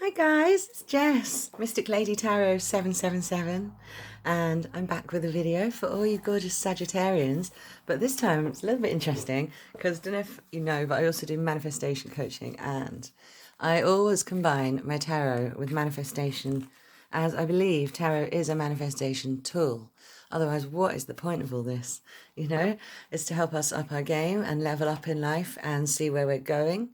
Hi guys, it's Jess, Mystic Lady Tarot 777, and I'm back with a video for all you gorgeous Sagittarians, but this time it's a little bit interesting because I don't know if you know, but I also do manifestation coaching, and I always combine my tarot with manifestation, as I believe tarot is a manifestation tool. Otherwise, what is the point of all this? It's to help us up our game and level up in life and see where we're going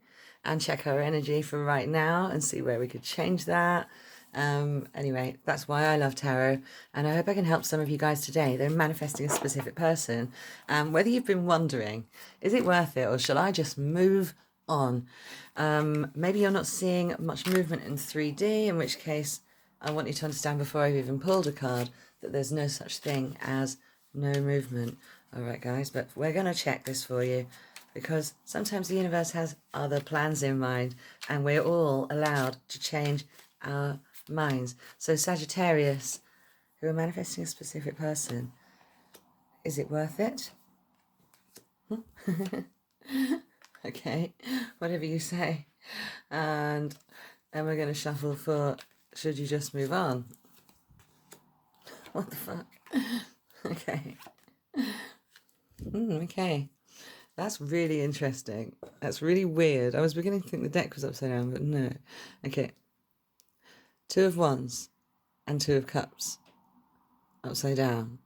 and check our energy for right now and see where we could change that. Anyway, that's why I love tarot, and I hope I can help some of you guys today. They're manifesting a specific person. Whether you've been wondering, is it worth it or shall I just move on? Maybe you're not seeing much movement in 3D, in which case I want you to understand before I've even pulled a card that there's no such thing as no movement. All right, guys, but we're going to check this for you, because sometimes the universe has other plans in mind and we're all allowed to change our minds. So Sagittarius, who are manifesting a specific person, is it worth it? Okay, whatever you say. And we're going to shuffle for should you just move on? What the fuck? Okay. Okay. That's really interesting. That's really weird. I was beginning to think the deck was upside down, but no. Okay. Two of Wands and Two of Cups upside down.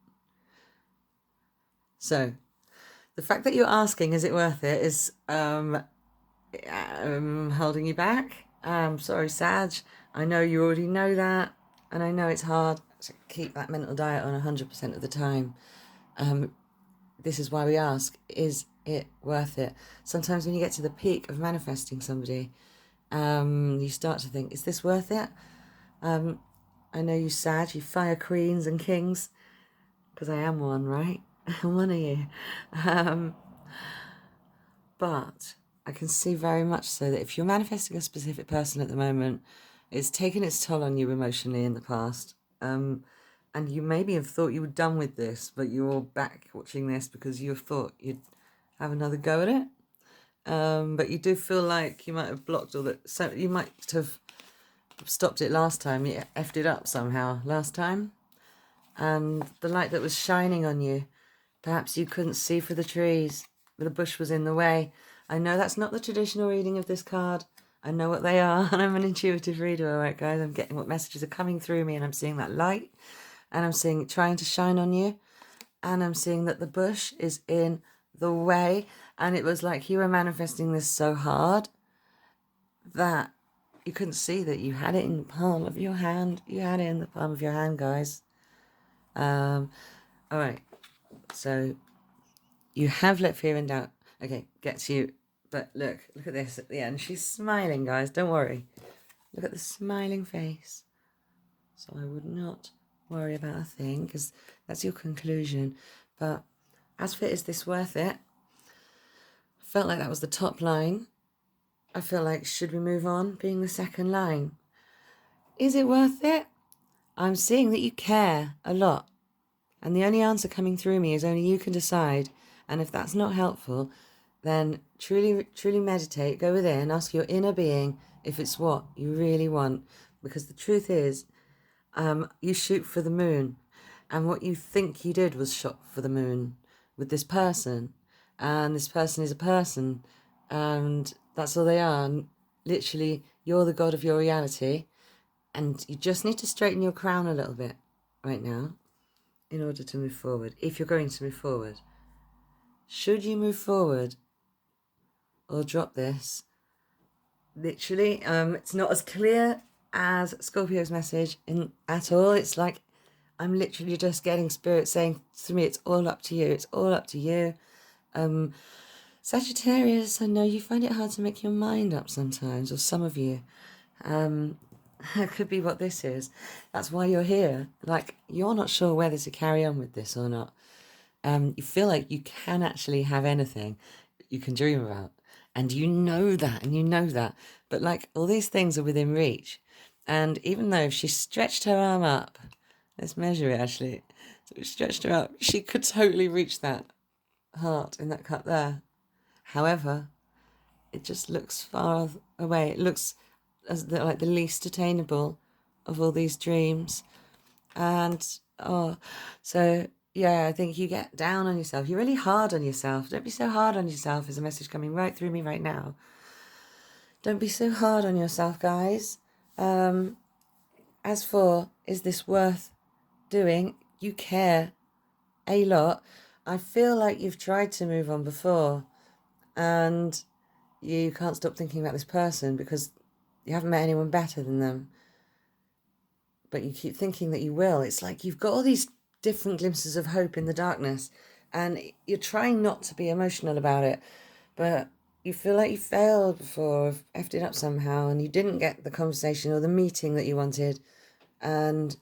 So, the fact that you're asking, is it worth it, is holding you back. Sorry, Sag. I know you already know that, and I know it's hard to keep that mental diet on 100% of the time. This is why we ask, is it worth it? Sometimes when you get to the peak of manifesting somebody, you start to think, is this worth it? I know you Sag, you fire queens and kings, because I am one, right? I'm one of you. But I can see very much so that if you're manifesting a specific person at the moment, it's taken its toll on you emotionally in the past. And you maybe have thought you were done with this, but you're back watching this because you thought you'd have another go at it. But you do feel like you might have blocked all that. So you might have stopped it last time. You effed it up somehow last time. And the light that was shining on you, perhaps you couldn't see for the trees. The bush was in the way. I know that's not the traditional reading of this card. I know what they are, and I'm an intuitive reader, all right, guys? I'm getting what messages are coming through me, and I'm seeing that light, and I'm seeing it trying to shine on you, and I'm seeing that the bush is in the way, and it was like you were manifesting this so hard that you couldn't see that you had it in the palm of your hand. You had it in the palm of your hand, guys. All right, so you have let fear and doubt, okay, gets you, but look at this at the end. She's smiling, guys, don't worry. Look at the smiling face. So I would not worry about a thing, because that's your conclusion. But as for is this worth it, I felt like that was the top line. I feel like should we move on being the second line. Is it worth it? I'm seeing that you care a lot, and the only answer coming through me is only you can decide. And if that's not helpful, then truly meditate, go within, ask your inner being if it's what you really want. Because the truth is, you shoot for the moon, and what you think you did was shot for the moon with this person, and this person is a person, and that's all they are. And literally, you're the god of your reality, and you just need to straighten your crown a little bit right now in order to move forward, if you're going to move forward. Should you move forward or drop this? Literally, it's not as clear as Scorpio's message at all. It's like I'm literally just getting spirit saying to me, it's all up to you. It's all up to you. Sagittarius, I know you find it hard to make your mind up sometimes, or some of you. That could be what this is. That's why you're here. Like, you're not sure whether to carry on with this or not. You feel like you can actually have anything you can dream about. And you know that, and you know that. But like, all these things are within reach. And even though if she stretched her arm up, let's measure it actually. So we stretched her up, she could totally reach that heart in that cup there. However, it just looks far away. It looks as like the least attainable of all these dreams. And so yeah, I think you get down on yourself. You're really hard on yourself. Don't be so hard on yourself. Is a message coming right through me right now. Don't be so hard on yourself, guys. As for, is this worth doing? You care a lot. I feel like you've tried to move on before and you can't stop thinking about this person because you haven't met anyone better than them. But you keep thinking that you will. It's like you've got all these different glimpses of hope in the darkness and you're trying not to be emotional about it, but you feel like you failed before, effed it up somehow, and you didn't get the conversation or the meeting that you wanted, and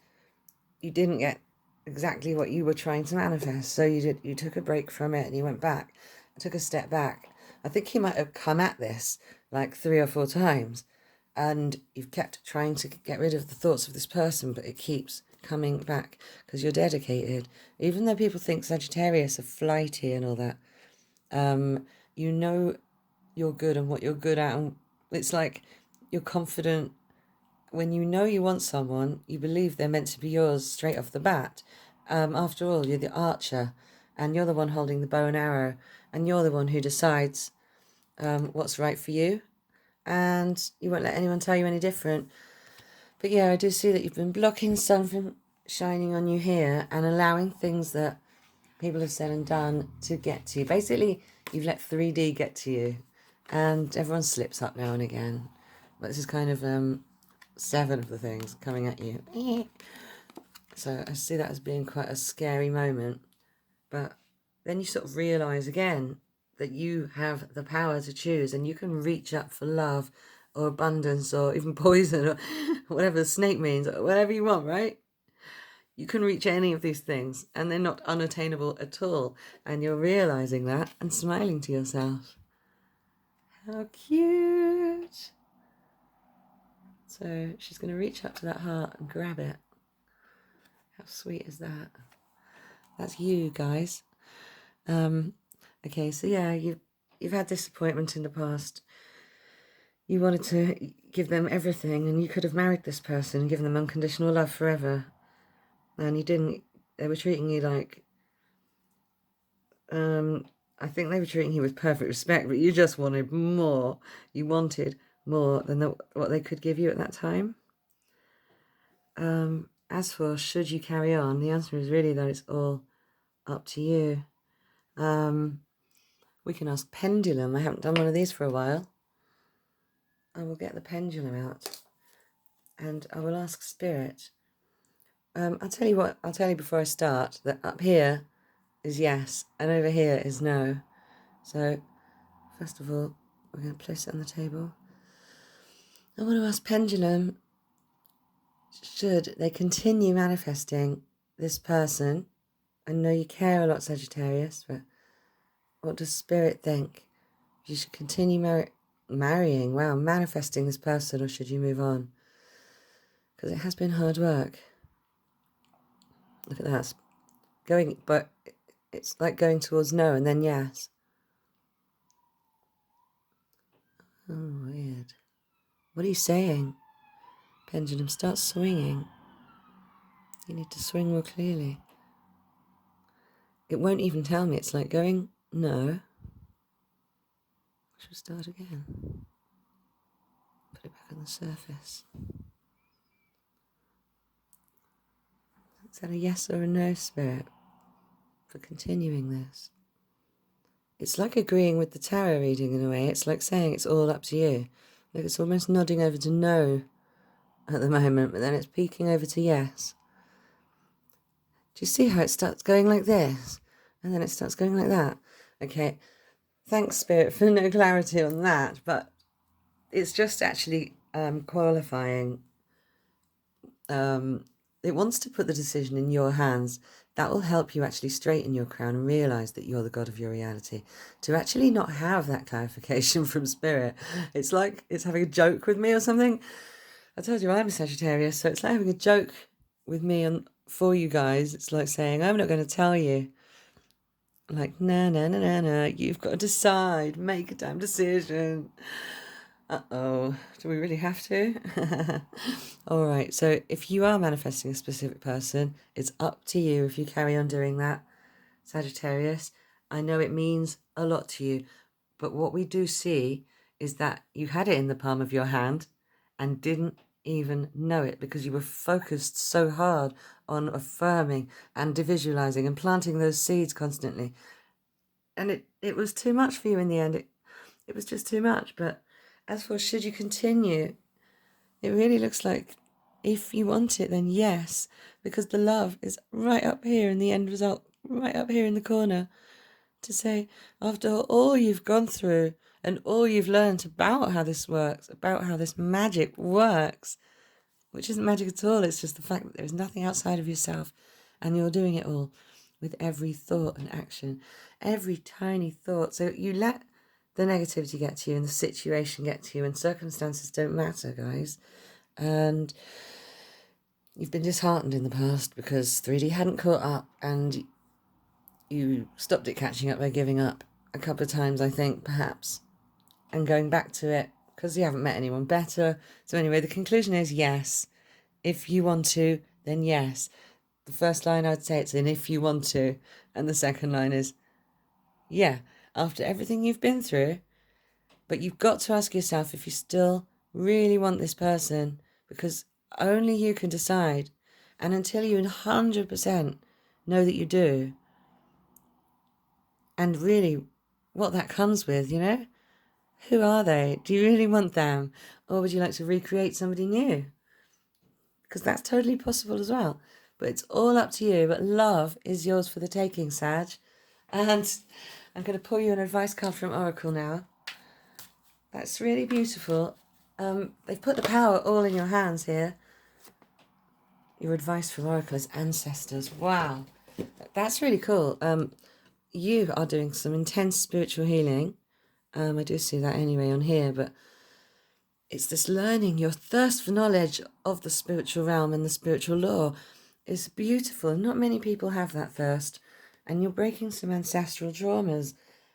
you didn't get exactly what you were trying to manifest. So you took a break from it and you went back, took a step back. I think you might have come at this like 3 or 4 times, and you've kept trying to get rid of the thoughts of this person, but it keeps coming back because you're dedicated. Even though people think Sagittarius are flighty and all that, you know you're good and what you're good at, and it's like you're confident. When you know you want someone, you believe they're meant to be yours straight off the bat. After all, you're the archer, and you're the one holding the bow and arrow, and you're the one who decides what's right for you, and you won't let anyone tell you any different. But yeah, I do see that you've been blocking sun from shining on you here and allowing things that people have said and done to get to you. Basically, you've let 3D get to you, and everyone slips up now and again. But this is kind of 7 of the things coming at you. So I see that as being quite a scary moment. But then you sort of realise again that you have the power to choose, and you can reach up for love or abundance or even poison or whatever the snake means, or whatever you want, right? You can reach any of these things and they're not unattainable at all. And you're realising that and smiling to yourself. How cute. So she's going to reach up to that heart and grab it. How sweet is that? That's you, guys. Okay, so yeah, you've had disappointment in the past. You wanted to give them everything, and you could have married this person and given them unconditional love forever. And you didn't. They were treating you like... I think they were treating you with perfect respect, but you just wanted more. You wanted more than what they could give you at that time. As for should you carry on, the answer is really that it's all up to you. We can ask pendulum. I haven't done one of these for a while. I will get the pendulum out and I will ask spirit. I'll tell you before I start that up here is yes and over here is no. So first of all, we're going to place it on the table. I want to ask pendulum, should they continue manifesting this person? I know you care a lot, Sagittarius, but what does spirit think? You should continue manifesting this person, or should you move on? Because it has been hard work. Look at that. But it's like going towards no and then yes. Oh, weird. What are you saying? Pendulum, start swinging. You need to swing more clearly. It won't even tell me. It's like going no. I should start again. Put it back on the surface. Is that a yes or a no, spirit, for continuing this? It's like agreeing with the tarot reading in a way. It's like saying it's all up to you. Like it's almost nodding over to no at the moment, but then it's peeking over to yes. Do you see how it starts going like this? And then it starts going like that? Okay, thanks, Spirit, for no clarity on that, but it's just actually qualifying. It wants to put the decision in your hands. That will help you actually straighten your crown and realise that you're the god of your reality. To actually not have that clarification from Spirit, it's like it's having a joke with me or something. I told you I'm a Sagittarius, so it's like having a joke with me for you guys. It's like saying, I'm not going to tell you. Like, no, you've got to decide, make a damn decision. Uh-oh, do we really have to? All right, so if you are manifesting a specific person, it's up to you if you carry on doing that, Sagittarius. I know it means a lot to you, but what we do see is that you had it in the palm of your hand and didn't even know it because you were focused so hard on affirming and visualizing and planting those seeds constantly. And it was too much for you in the end. It was just too much. But as for should you continue, it really looks like if you want it, then yes, because the love is right up here in the end result, right up here in the corner, to say, after all you've gone through and all you've learned about how this works, about how this magic works, which isn't magic at all, it's just the fact that there's nothing outside of yourself and you're doing it all with every thought and action, every tiny thought. So you let the negativity get to you and the situation get to you, and circumstances don't matter, guys. And you've been disheartened in the past because 3D hadn't caught up, and you stopped it catching up by giving up a couple of times, I think, perhaps, and going back to it because you haven't met anyone better. So anyway, the conclusion is yes. If you want to, then yes. The first line I'd say it's in if you want to, and the second line is yeah, after everything you've been through. But you've got to ask yourself if you still really want this person, because only you can decide. And until you 100% know that you do, and really what that comes with, you know, who are they? Do you really want them? Or would you like to recreate somebody new? Because that's totally possible as well. But it's all up to you. But love is yours for the taking, Sag. And I'm going to pull you an advice card from Oracle now. That's really beautiful. They've put the power all in your hands here. Your advice from Oracle is ancestors. Wow. That's really cool. You are doing some intense spiritual healing. I do see that anyway on here, but it's this learning, your thirst for knowledge of the spiritual realm and the spiritual law is beautiful. Not many people have that thirst. And you're breaking some ancestral traumas.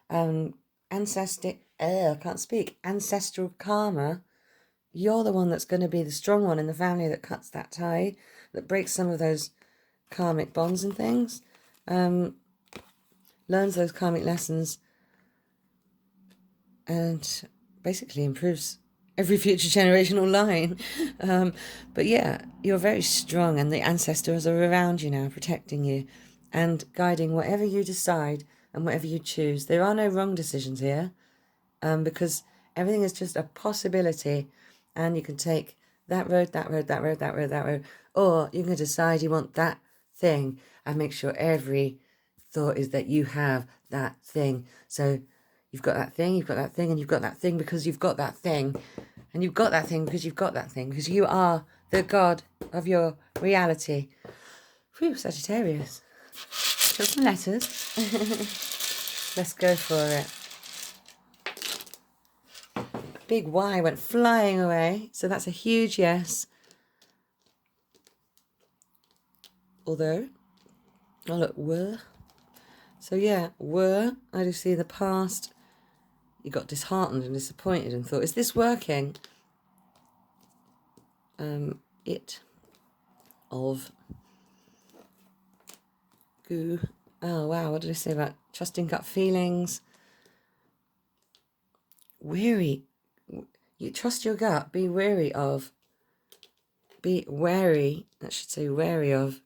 I can't speak. Ancestral karma. You're the one that's going to be the strong one in the family that cuts that tie, that breaks some of those karmic bonds and things, learns those karmic lessons, and basically improves every future generational line. But yeah, you're very strong, and the ancestors are around you now, protecting you and guiding whatever you decide and whatever you choose. There are no wrong decisions here, because everything is just a possibility, and you can take that road, that road, that road, that road, that road, or you can decide you want that thing and make sure every thought is that you have that thing. So you've got that thing, you've got that thing, and you've got that thing because you've got that thing, and you've got that thing because you've got that thing, because you are the god of your reality. Phew, Sagittarius. Got some letters. Let's go for it. Big Y went flying away, so that's a huge yes. Although, oh look, were. So yeah, were. I do see the past. You got disheartened and disappointed and thought, is this working? Goo. Oh wow, what did I say about trusting gut feelings? Weary. You trust your gut. Be wary of. Be wary. I should say wary of.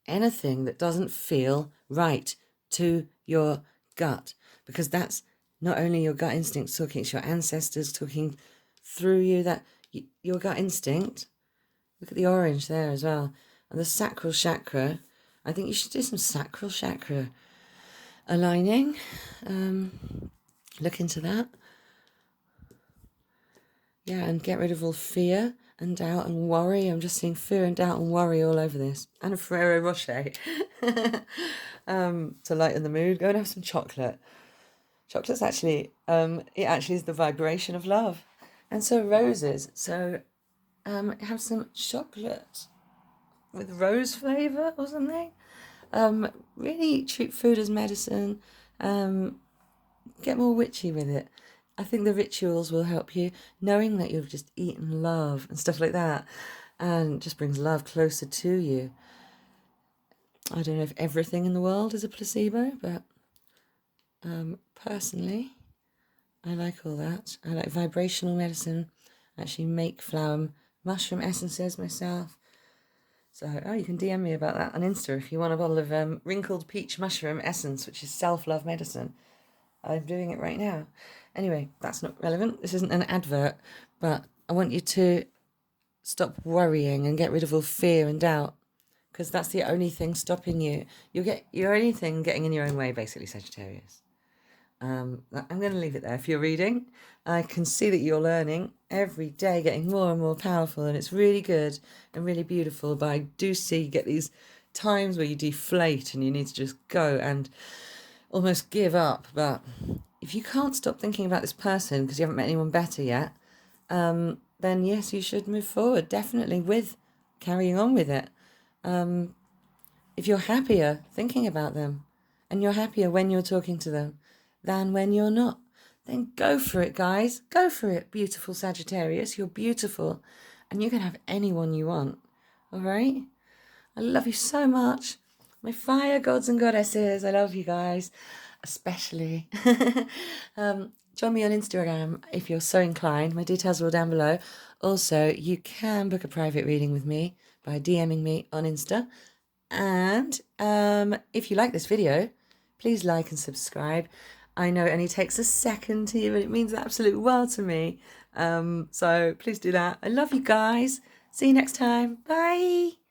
Anything that doesn't feel right to your gut, because that's not only your gut instincts talking, it's your ancestors talking through you. That your gut instinct. Look at the orange there as well, and the sacral chakra. I think you should do some sacral chakra aligning. Look into that. Yeah, and get rid of all fear and doubt and worry. I'm just seeing fear and doubt and worry all over this. And a Ferrero Rocher to lighten the mood. Go and have some chocolate. Chocolate's actually, it actually is the vibration of love. And so roses. So have some chocolate with rose flavour or something. Really treat food as medicine. Get more witchy with it. I think the rituals will help you, knowing that you've just eaten love and stuff like that, and just brings love closer to you. I don't know if everything in the world is a placebo, but personally, I like all that. I like vibrational medicine. I actually make flower mushroom essences myself. So, you can DM me about that on Insta if you want a bottle of wrinkled peach mushroom essence, which is self-love medicine. I'm doing it right now. Anyway, that's not relevant. This isn't an advert, but I want you to stop worrying and get rid of all fear and doubt, because that's the only thing stopping you. You'll get your only thing getting in your own way, basically, Sagittarius. I'm going to leave it there. If you're reading, I can see that you're learning every day, getting more and more powerful, and it's really good and really beautiful. But I do see you get these times where you deflate and you need to just go and almost give up. But if you can't stop thinking about this person because you haven't met anyone better yet, then yes, you should move forward, definitely, with carrying on with it. If you're happier thinking about them and you're happier when you're talking to them than when you're not, then go for it, guys. Go for it, beautiful Sagittarius. You're beautiful and you can have anyone you want. All right? I love you so much. My fire gods and goddesses. I love you guys, especially. Join me on Instagram if you're so inclined. My details are all down below. Also, you can book a private reading with me by DMing me on Insta. And if you like this video, please like and subscribe. I know it only takes a second to you, but it means the absolute world to me. So please do that. I love you guys. See you next time. Bye.